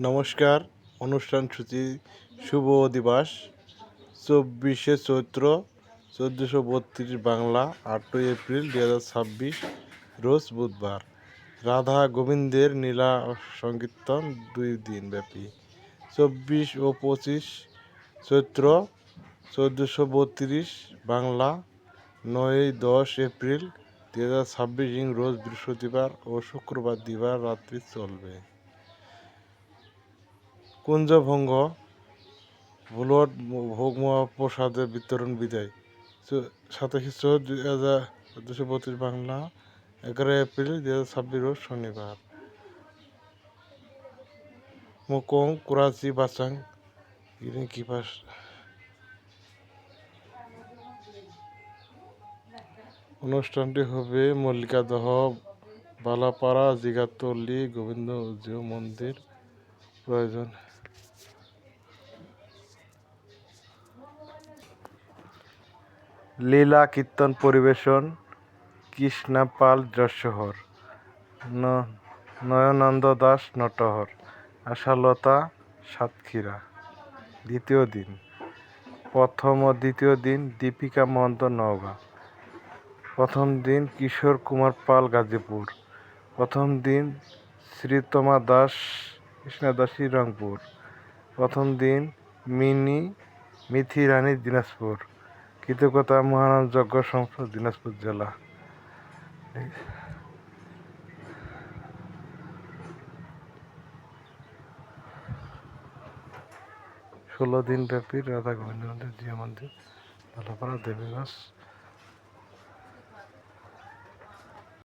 নমস্কার। অনুষ্ঠান সূচি শুভ দিবস 24শে চৈত্র 1432 বাংলা 8ই এপ্রিল 2026 রোজ বুধবার। রাধা গোবিন্দের লীলা সংকীর্তন 2 দিন ব্যাপী 24 ও 25 চৈত্র 1432 বাংলা 9-10 এপ্রিল 2026 রোজ বৃহস্পতিবার ও শুক্রবার দিবার রাত্রি চলবে। কুঞ্জভঙ্গ ভুলট ভোগ মহাপ্রসাদের বিতরণ বিদায় 27/4/2032 বাংলা 11 এপ্রিল 2026 রোজ শনিবার। মুকং কুরাচি বাচাং কিপাস। অনুষ্ঠানটি হবে মল্লিকাদহ বালাপাড়া জিগাতলি গোবিন্দ জিও মন্দির প্রয়োজন। লীলা কীর্তন পরিবেশন কৃষ্ণা পাল যশোহর, নয়নানন্দ দাস নটহর, আশালতা সাতক্ষীরা। দ্বিতীয় দিন প্রথম ও দ্বিতীয় দিন দীপিকা মহন্ত নওগাঁ। প্রথম দিন কিশোর কুমার পাল গাজীপুর। প্রথম দিন শ্রীতমা দাস কৃষ্ণা দাসী রংপুর। প্রথম দিন মিথি রানী দিনাজপুর। কৃতজ্ঞতা মহানাম যজ্ঞ সংস্থা দিনাজপুর জেলা। 16 দিন ব্যাপী রাধা গোবিন্দ মন্দির জিয়া মন্দির বালাপাড়া দেবীগঞ্জ।